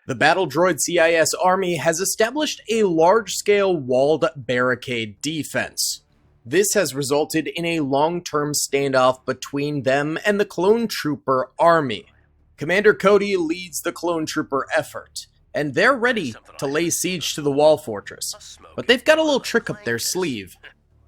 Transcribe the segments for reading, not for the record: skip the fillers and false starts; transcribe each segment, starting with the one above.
The Battle Droid CIS army has established a large-scale walled barricade defense. This has resulted in a long-term standoff between them and the Clone Trooper army. Commander Cody leads the Clone Trooper effort, and they're ready to lay siege to the wall fortress. But they've got a little trick up their sleeve.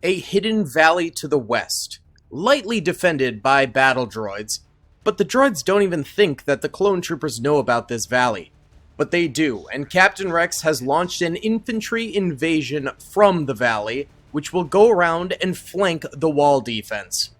A hidden valley to the west, lightly defended by battle droids, but the droids don't even think that the Clone Troopers know about this valley. But they do, and Captain Rex has launched an infantry invasion from the valley, which will go around and flank the wall defense.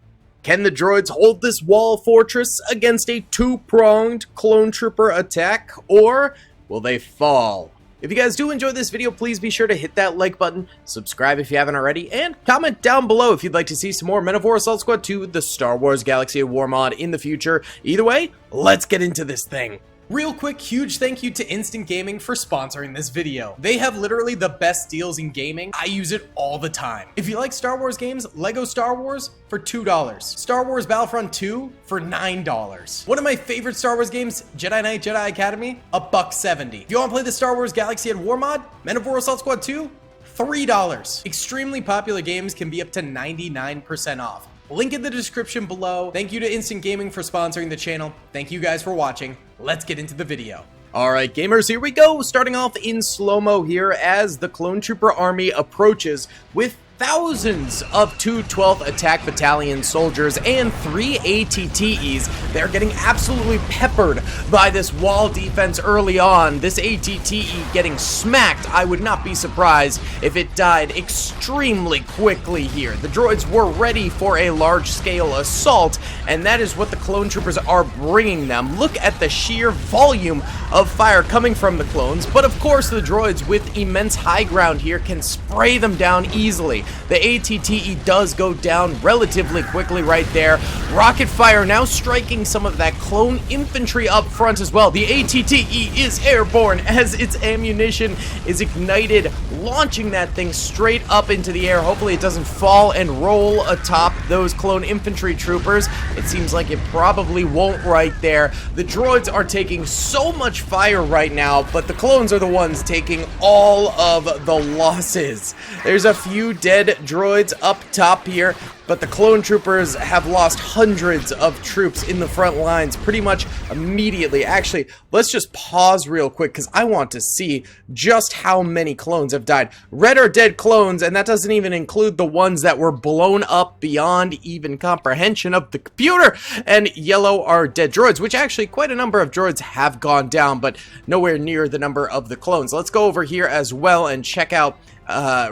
Can the droids hold this wall fortress against a two-pronged Clone Trooper attack, or will they fall? If you guys do enjoy this video, please be sure to hit that like button, subscribe if you haven't already, and comment down below if you'd like to see some more Men of War Assault Squad 2, the Star Wars Galaxy of War mod in the future. Either way, let's get into this thing. Real quick, huge thank you to Instant Gaming for sponsoring this video. They have literally the best deals in gaming. I use it all the time. If you like Star Wars games, Lego Star Wars for $2. Star Wars Battlefront 2 for $9. One of my favorite Star Wars games, Jedi Knight Jedi Academy, $1.70. If you want to play the Star Wars Galaxy of War mod, Men of War Assault Squad 2, $3. Extremely popular games can be up to 99% off. Link in the description below. Thank you to Instant Gaming for sponsoring the channel. Thank you guys for watching. Let's get into the video. Alright gamers, here we go. Starting off in slow-mo here as the Clone Trooper army approaches with thousands of 212th Attack Battalion soldiers and 3 ATTEs. They're getting absolutely peppered by this wall defense early on. This ATTE getting smacked. I would not be surprised if it died extremely quickly here. The droids were ready for a large-scale assault, and that is what the Clone Troopers are bringing them. Look at the sheer volume of fire coming from the clones, but of course the droids with immense high ground here can spray them down easily. The ATTE does go down relatively quickly right there. Rocket fire now striking some of that clone infantry up front as well. The ATTE is airborne as its ammunition is ignited, launching that thing straight up into the air. Hopefully it doesn't fall and roll atop those clone infantry troopers. It seems like it probably won't right there. The droids are taking so much fire right now, but the clones are the ones taking all of the losses. There's a few dead droids up top here, but the Clone Troopers have lost hundreds of troops in the front lines pretty much immediately. Actually, let's just pause real quick because I want to see just how many clones have died. Red are dead clones, and that doesn't even include the ones that were blown up beyond even comprehension of the computer, and yellow are dead droids, which actually quite a number of droids have gone down, but nowhere near the number of the clones. Let's go over here as well and check out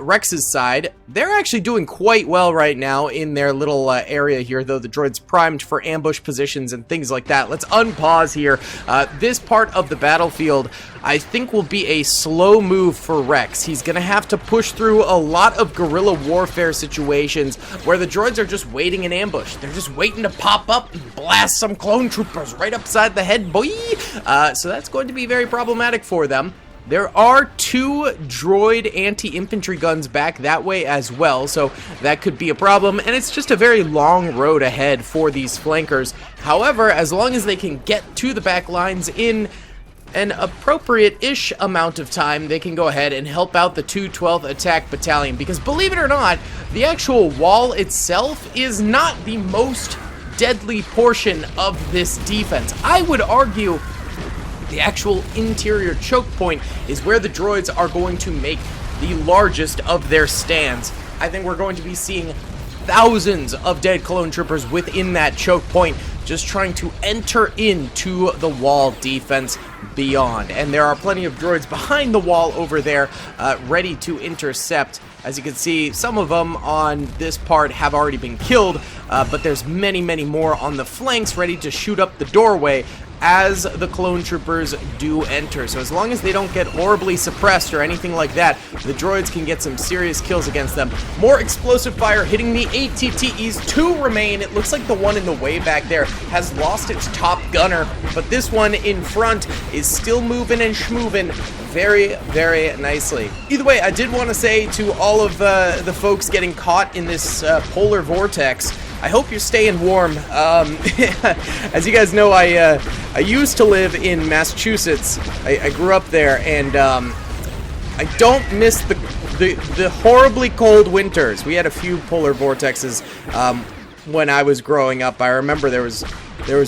Rex's side. They're actually doing quite well right now in their little area here, though the droid's primed for ambush positions and things like that. Let's unpause here. This part of the battlefield, I think, will be a slow move for Rex. He's gonna have to push through a lot of guerrilla warfare situations where the droids are just waiting in ambush. They're just waiting to pop up and blast some clone troopers right upside the head, boy. So that's going to be very problematic for them. There are 2 droid anti-infantry guns back that way as well, so that could be a problem, and it's just a very long road ahead for these flankers. However, as long as they can get to the back lines in an appropriate-ish amount of time, they can go ahead and help out the 212th Attack Battalion, because believe it or not, the actual wall itself is not the most deadly portion of this defense. I would argue the actual interior choke point is where the droids are going to make the largest of their stands. I think we're going to be seeing thousands of dead clone troopers within that choke point, just trying to enter into the wall defense beyond. And there are plenty of droids behind the wall over there, ready to intercept. As you can see, some of them on this part have already been killed, but there's many, many more on the flanks ready to shoot up the doorway as the Clone Troopers do enter. So as long as they don't get horribly suppressed or anything like that, the droids can get some serious kills against them. More explosive fire hitting the ATTEs. 2 remain. It looks like the one in the way back there has lost its top gunner, but this one in front is still moving and schmoving very, very nicely. Either way, I did want to say to all of the folks getting caught in this polar vortex, I hope you're staying warm. As you guys know, I used to live in Massachusetts. I grew up there, and I don't miss the horribly cold winters. We had a few polar vortexes when I was growing up. I remember there was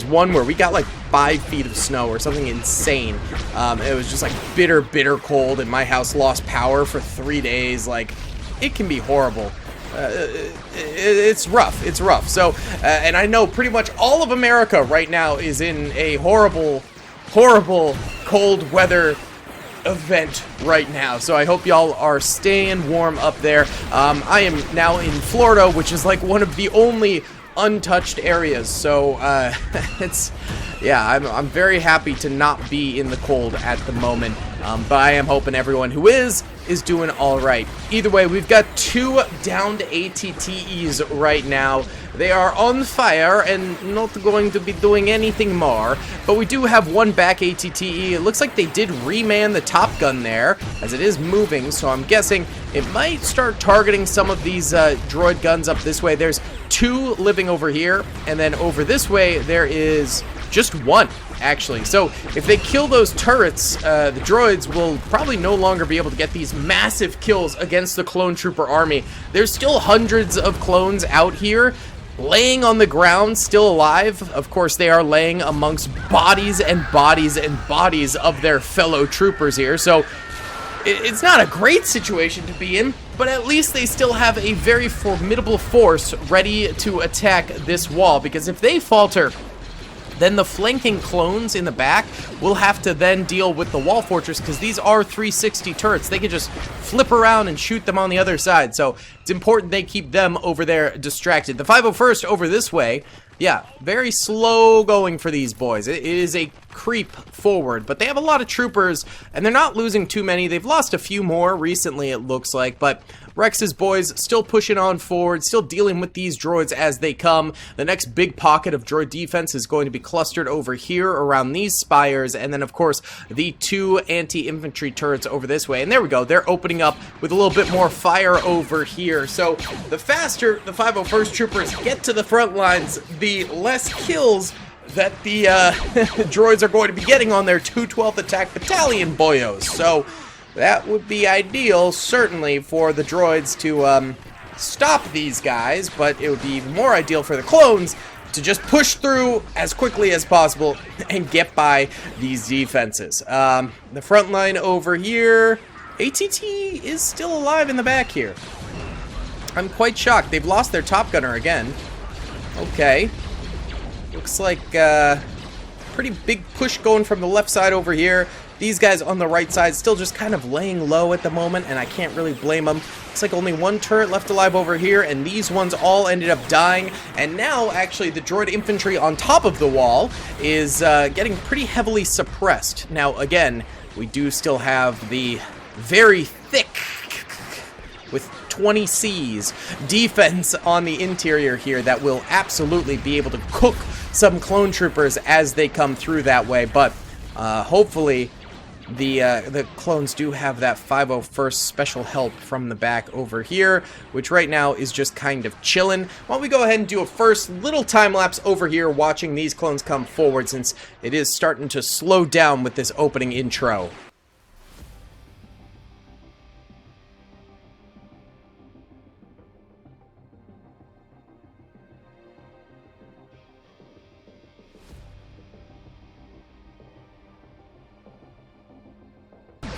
one where we got like 5 feet of snow or something insane. It was just like bitter cold, and my house lost power for 3 days. Like, it can be horrible. It's rough. So, and I know pretty much all of America right now is in a horrible cold weather event right now. So I hope y'all are staying warm up there. I am now in Florida, which is like one of the only untouched areas. So I'm very happy to not be in the cold at the moment. But I am hoping everyone who is doing all right. Either way, we've got 2 downed ATTEs right now. They are on fire and not going to be doing anything more. But we do have 1 back ATTE. It looks like they did reman the Top Gun there, as it is moving. So I'm guessing it might start targeting some of these droid guns up this way. There's 2 living over here, and then over this way there is just 1, actually. So if they kill those turrets, the droids will probably no longer be able to get these massive kills against the clone trooper army. There's still hundreds of clones out here laying on the ground, still alive. Of course, they are laying amongst bodies and bodies and bodies of their fellow troopers here. So it's not a great situation to be in, but at least they still have a very formidable force ready to attack this wall, because if they falter, then the flanking clones in the back will have to then deal with the wall fortress, because these are 360 turrets. They can just flip around and shoot them on the other side. So it's important they keep them over there distracted. The 501st over this way, yeah, very slow going for these boys. It is a creep forward, but they have a lot of troopers, and they're not losing too many. They've lost a few more recently, it looks like, but Rex's boys still pushing on forward, still dealing with these droids as they come. The next big pocket of droid defense is going to be clustered over here around these spires, and then of course the 2 anti-infantry turrets over this way. And there we go, they're opening up with a little bit more fire over here. So the faster the 501st troopers get to the front lines, the less kills that the droids are going to be getting on their 212th Attack Battalion boyos. So that would be ideal, certainly, for the droids to stop these guys, but it would be even more ideal for the clones to just push through as quickly as possible and get by these defenses. The front line over here, ATT is still alive in the back here. I'm quite shocked. They've lost their Top Gunner again. Okay. Looks like pretty big push going from the left side over here. These guys on the right side still just kind of laying low at the moment, and I can't really blame them. Looks like only 1 turret left alive over here, and these ones all ended up dying. And now, actually, the droid infantry on top of the wall is getting pretty heavily suppressed. Now, again, we do still have the very thick, with 20 Cs, defense on the interior here that will absolutely be able to cook some clone troopers as they come through that way. But hopefully the clones do have that 501st special help from the back over here, which right now is just kind of chilling. Why don't we go ahead and do a first little time lapse over here watching these clones come forward, since it is starting to slow down with this opening intro.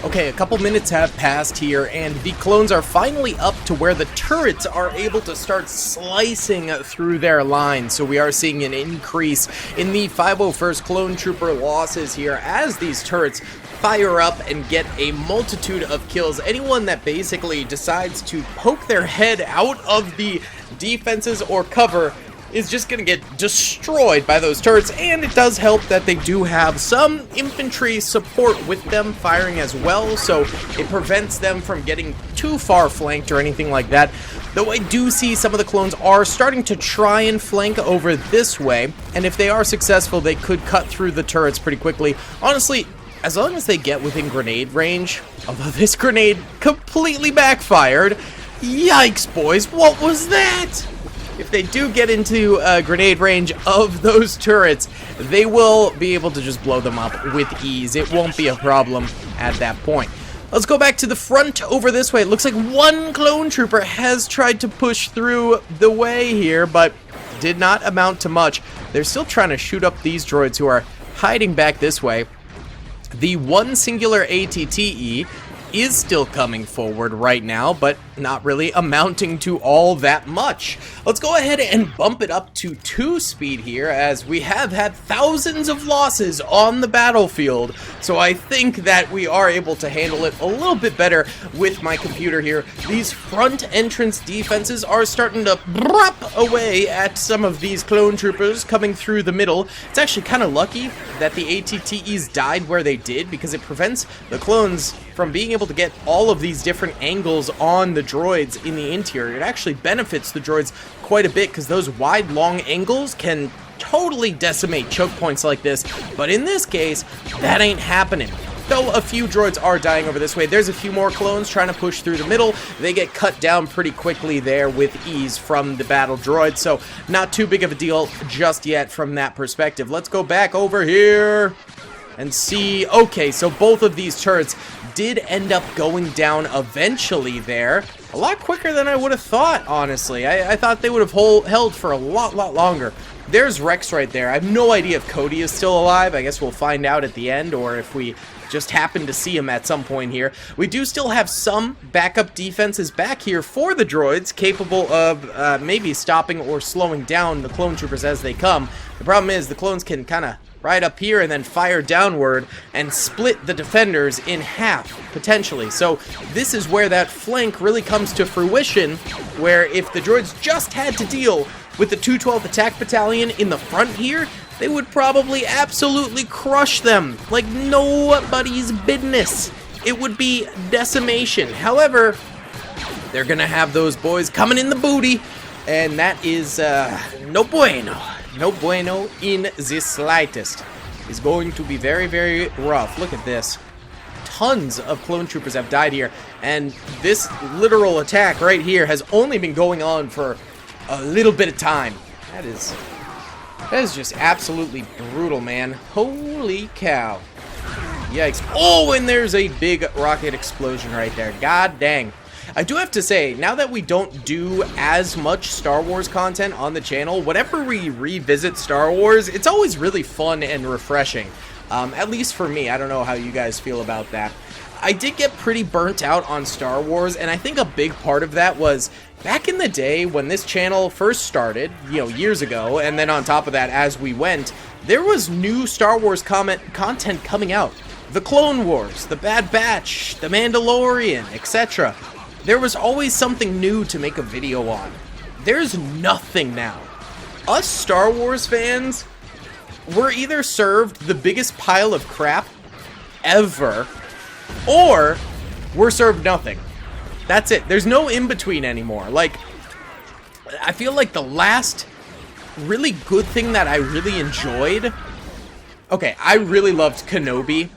Okay, a couple minutes have passed here, and the clones are finally up to where the turrets are able to start slicing through their lines. So we are seeing an increase in the 501st clone trooper losses here as these turrets fire up and get a multitude of kills. Anyone that basically decides to poke their head out of the defenses or cover is just going to get destroyed by those turrets, and it does help that they do have some infantry support with them firing as well, so it prevents them from getting too far flanked or anything like that. Though I do see some of the clones are starting to try and flank over this way, and if they are successful, they could cut through the turrets pretty quickly. Honestly, as long as they get within grenade range, although this grenade completely backfired. Yikes, boys, what was that? if they do get into grenade range of those turrets, they will be able to just blow them up with ease. It won't be a problem at that point. Let's go back to the front over this way. It looks like one clone trooper has tried to push through the way here, but did not amount to much. They're still trying to shoot up these droids who are hiding back this way. The one singular ATTE is still coming forward right now, but not really amounting to all that much. Let's go ahead and bump it up to 2 speed here, as we have had thousands of losses on the battlefield, so I think that we are able to handle it a little bit better with my computer here. These front entrance defenses are starting to brop away at some of these clone troopers coming through the middle. It's actually kind of lucky that the ATTEs died where they did, because it prevents the clones from being able to get all of these different angles on the droids in the interior. It actually benefits the droids quite a bit, because those wide, long angles can totally decimate choke points like this, but in this case, that ain't happening. Though a few droids are dying over this way. There's a few more clones trying to push through the middle. They get cut down pretty quickly there with ease from the battle droid, so not too big of a deal just yet from that perspective. Let's go back over here and see. Okay, so both of these turrets did end up going down eventually there. A lot quicker than I would have thought, honestly. I thought they would have held for a lot longer. There's Rex right there. I have no idea if Cody is still alive. I guess we'll find out at the end, or if we just happen to see him at some point here. We do still have some backup defenses back here for the droids, capable of maybe stopping or slowing down the clone troopers as they come. The problem is the clones can kind of right up here and then fire downward and split the defenders in half, potentially. So this is where that flank really comes to fruition, where if the droids just had to deal with the 212th Attack Battalion in the front here, they would probably absolutely crush them like nobody's business. It would be decimation. However, they're gonna have those boys coming in the booty, and that is no bueno. No bueno in the slightest. It's going to be very rough. Look at this. Tons of clone troopers have died here, and this literal attack right here has only been going on for a little bit of time. That is just absolutely brutal, man. Holy cow. Yikes. Oh, and there's a big rocket explosion right there. God dang. I do have to say, now that we don't do as much Star Wars content on the channel, whenever we revisit Star Wars, it's always really fun and refreshing. At least for me. I don't know how you guys feel about that. I did get pretty burnt out on Star Wars, and I think a big part of that was back in the day when this channel first started, you know, years ago, and then on top of that, as we went, there was new Star Wars content coming out. The Clone Wars, The Bad Batch, The Mandalorian, etc. There was always something new to make a video on. There's nothing now. Us Star Wars fans, we're either served the biggest pile of crap ever, or we're served nothing. That's it. There's no in-between anymore. Like, I feel like the last really good thing that I really enjoyed... Okay, I really loved Kenobi.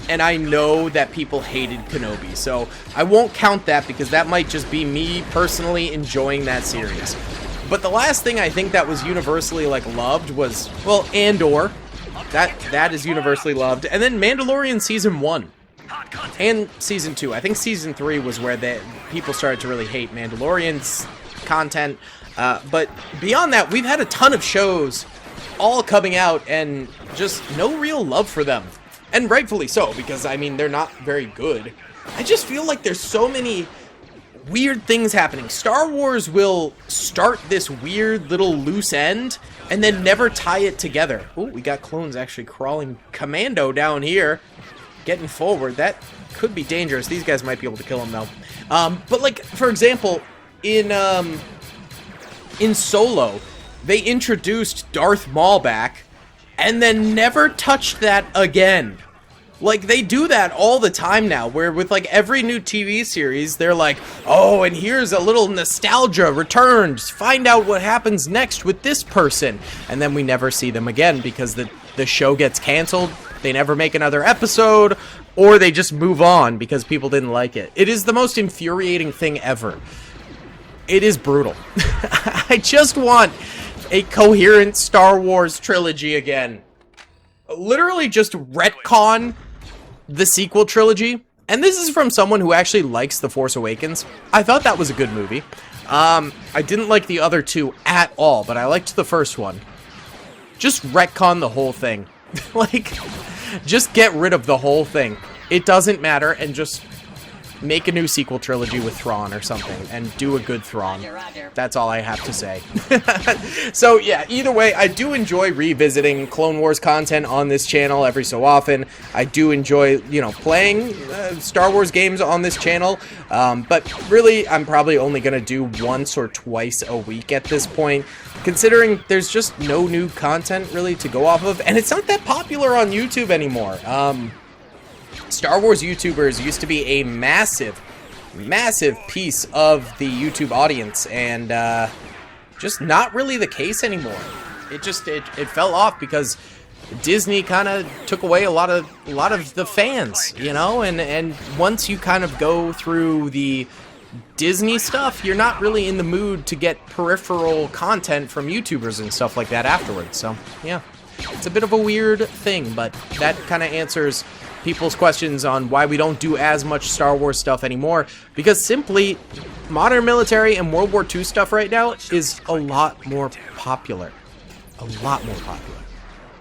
And I know that people hated Kenobi, so I won't count that, because that might just be me personally enjoying that series. But the last thing I think that was universally, like, loved was, well, Andor. That is universally loved. And then Mandalorian Season 1. And Season 2. I think Season 3 was where people started to really hate Mandalorian's content. But beyond that, we've had a ton of shows all coming out, and just no real love for them. And rightfully so, because, I mean, they're not very good. I just feel like there's so many weird things happening. Star Wars will start this weird little loose end and then never tie it together. Oh, we got clones actually crawling commando down here, getting forward. That could be dangerous. These guys might be able to kill him, though. But, like, for example, in Solo, they introduced Darth Maul back, and then never touched that again. Like, they do that all the time now, where with, like, every new TV series, they're like, oh, and here's a little nostalgia returned. Find out what happens next with this person. And then we never see them again, because the show gets canceled, they never make another episode, or they just move on because people didn't like it. It is the most infuriating thing ever. it is brutal. I just want a coherent Star Wars trilogy again. Literally just retcon the sequel trilogy. And this is from someone who actually likes The Force Awakens. I thought that was a good movie. I didn't like the other two at all, but I liked the first one. Just retcon the whole thing. Like, just get rid of the whole thing. It doesn't matter, and just make a new sequel trilogy with Thrawn or something, and do a good Thrawn. That's all I have to say. So yeah, either way, I do enjoy revisiting Clone Wars content on this channel every so often. I do enjoy, you know, playing Star Wars games on this channel, but really, I'm probably only going to do once or twice a week at this point, considering there's just no new content really to go off of, and it's not that popular on YouTube anymore. Star Wars YouTubers used to be a massive piece of the YouTube audience, and just not really the case anymore. It fell off because Disney kind of took away a lot of the fans, you know, and once you kind of go through the Disney stuff, you're not really in the mood to get peripheral content from YouTubers and stuff like that afterwards. So yeah, it's a bit of a weird thing, but that kind of answers people's questions on why we don't do as much Star Wars stuff anymore, because simply modern military and World War II stuff right now is a lot more popular. A lot more popular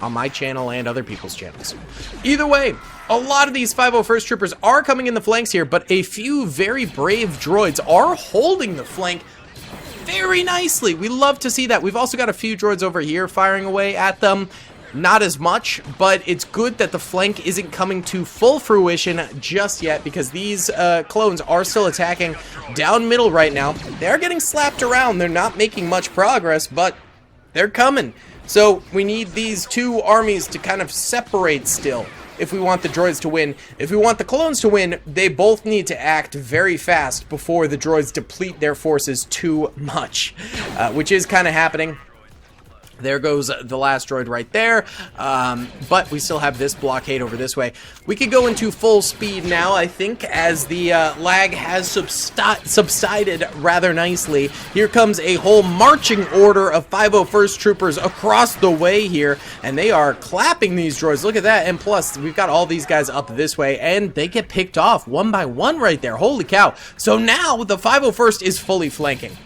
on my channel and other people's channels. Either way, a lot of these 501st Troopers are coming in the flanks here, but a few very brave droids are holding the flank very nicely. We love to see that. We've also got a few droids over here firing away at them. Not as much, but it's good that the flank isn't coming to full fruition just yet, because these clones are still attacking down middle right now. They're getting slapped around. They're not making much progress, but they're coming. So we need these two armies to kind of separate still if we want the droids to win. If we want the clones to win, they both need to act very fast before the droids deplete their forces too much, which is kind of happening. There goes the last droid right there, but we still have this blockade over this way. We could go into full speed now, I think, as the lag has subsided rather nicely. Here comes a whole marching order of 501st Troopers across the way here, and they are clapping these droids. Look at that, and plus, we've got all these guys up this way, and they get picked off one by one right there. Holy cow. So now the 501st is fully flanking.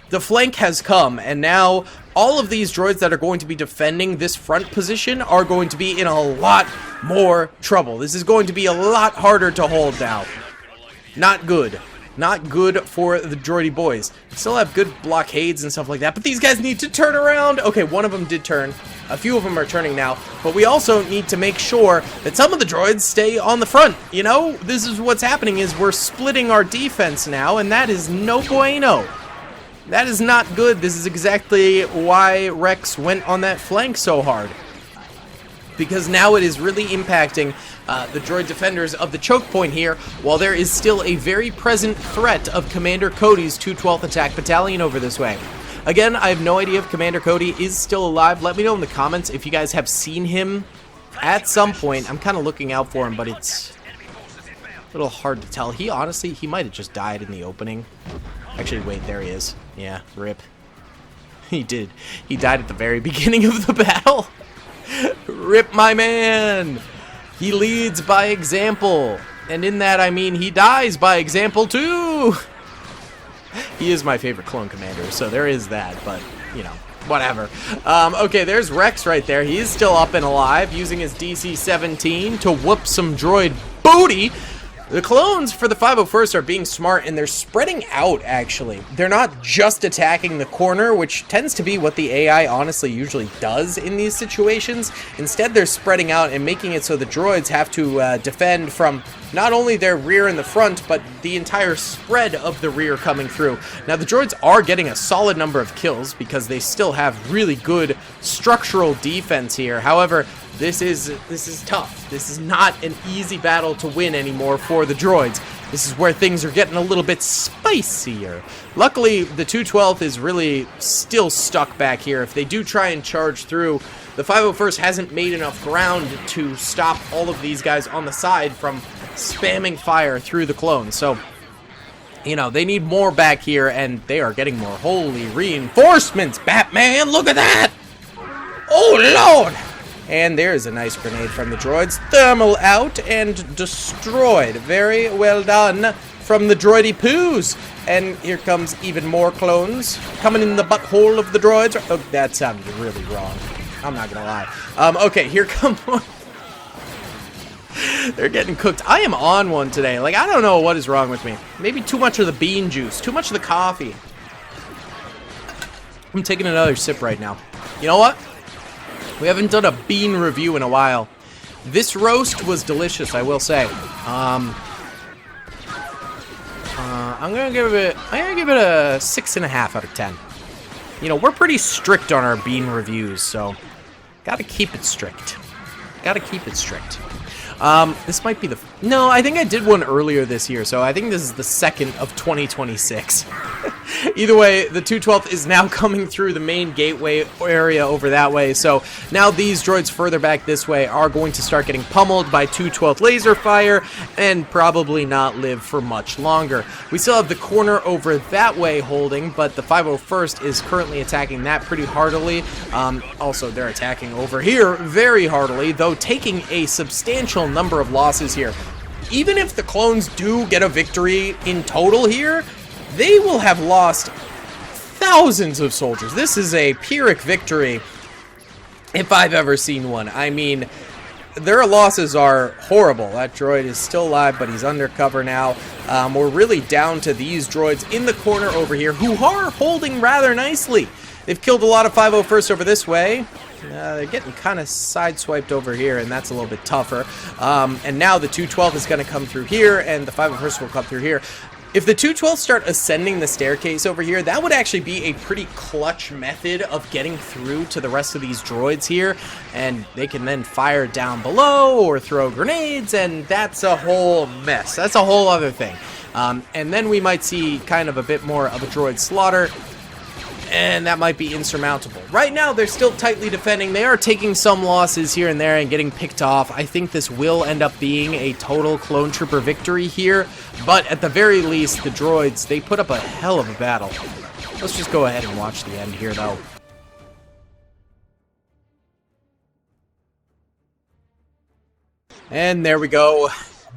The flank has come, and now all of these droids that are going to be defending this front position are going to be in a lot more trouble. This is going to be a lot harder to hold now. Not good. Not good for the droidy boys. Still have good blockades and stuff like that, but these guys need to turn around. Okay, one of them did turn. A few of them are turning now, but we also need to make sure that some of the droids stay on the front. You know, this is what's happening, is we're splitting our defense now, and that is no bueno. That is not good. This is exactly why Rex went on that flank so hard, because now it is really impacting the droid defenders of the choke point here, while there is still a very present threat of Commander Cody's 212th Attack Battalion over this way. Again, I have no idea if Commander Cody is still alive. Let me know in the comments if you guys have seen him at some point. I'm kind of looking out for him, but it's a little hard to tell. He might have just died in the opening. Actually, wait, there he is. Yeah, rip. He did. He died at the very beginning of the battle. Rip, my man. He leads by example. And in that, I mean he dies by example, too. He is my favorite clone commander, so there is that, but, you know, whatever. Okay, there's Rex right there. He is still up and alive, using his DC-17 to whoop some droid booty. The clones for the 501st are being smart, and they're spreading out, actually. They're not just attacking the corner, which tends to be what the AI honestly usually does in these situations. Instead, they're spreading out and making it so the droids have to defend from not only their rear in the front, but the entire spread of the rear coming through. Now, the droids are getting a solid number of kills because they still have really good structural defense here. However, this is tough. This is not an easy battle to win anymore for the droids. This is where things are getting a little bit spicier. Luckily, the 212th is really still stuck back here. If they do try and charge through, the 501st hasn't made enough ground to stop all of these guys on the side from spamming fire through the clones. So You know, they need more back here, and they are getting more. Holy reinforcements, Batman! Look at that! Oh, Lord! And there's a nice grenade from the droids. Thermal out and destroyed. Very well done from the droidy poos. And here comes even more clones coming in the butthole of the droids. Oh, that sounded really wrong. I'm not gonna lie. Okay, here come more. They're getting cooked. I am on one today. Like, I don't know what is wrong with me. Maybe too much of the bean juice. Too much of the coffee. I'm taking another sip right now. You know what? We haven't done a bean review in a while. This roast was delicious, I will say. I'm gonna give it a 6.5 out of 10. You know, we're pretty strict on our bean reviews, so gotta keep it strict. Gotta keep it strict. This might be the... No, I think I did one earlier this year, so I think this is the second of 2026. Either way, the 212th is now coming through the main gateway area over that way, so now these droids further back this way are going to start getting pummeled by 212th laser fire and probably not live for much longer. We still have the corner over that way holding, but the 501st is currently attacking that pretty heartily. Also, they're attacking over here very heartily, though taking a substantial number of losses here. Even if the clones do get a victory in total here, they will have lost thousands of soldiers. This is a Pyrrhic victory if I've ever seen one. I mean, their losses are horrible. That droid is still alive, but he's undercover now. We're really down to these droids in the corner over here who are holding rather nicely. They've killed a lot of 501st over this way. They're getting kind of sideswiped over here, and that's a little bit tougher. And now the 212 is going to come through here, and the 501st will come through here. If the 212 start ascending the staircase over here, that would actually be a pretty clutch method of getting through to the rest of these droids here, and they can then fire down below or throw grenades, and that's a whole mess. That's a whole other thing. And then we might see kind of a bit more of a droid slaughter, and that might be insurmountable. Right now, they're still tightly defending. They are taking some losses here and there and getting picked off. I think this will end up being a total clone trooper victory here, but at the very least, the droids, they put up a hell of a battle. Let's just go ahead and watch the end here, though. And there we go.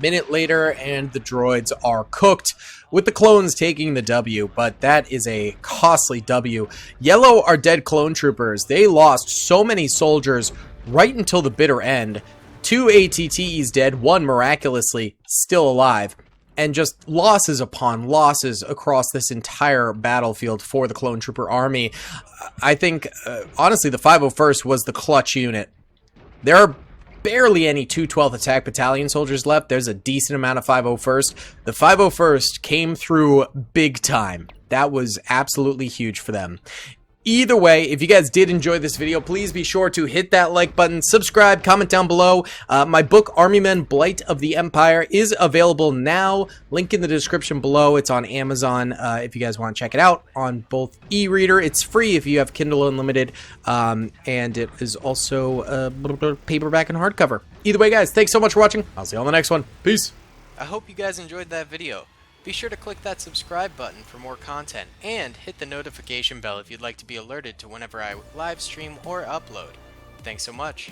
Minute later, and the droids are cooked, with the clones taking the W, but that is a costly W. Yellow are dead clone troopers. They lost so many soldiers right until the bitter end. 2 ATTEs dead, 1 miraculously still alive, and just losses upon losses across this entire battlefield for the clone trooper army. I think, honestly, the 501st was the clutch unit. There are barely any 212th Attack Battalion soldiers left. There's a decent amount of 501st. The 501st came through big time. That was absolutely huge for them. Either way, if you guys did enjoy this video, please be sure to hit that like button, subscribe, comment down below. My book, Army Men Blight of the Empire, is available now. Link in the description below. It's on Amazon if you guys want to check it out on both e-reader. It's free if you have Kindle Unlimited, and it is also paperback and hardcover. Either way, guys, thanks so much for watching. I'll see you on the next one. Peace. I hope you guys enjoyed that video. Be sure to click that subscribe button for more content, and hit the notification bell if you'd like to be alerted to whenever I live stream or upload. Thanks so much.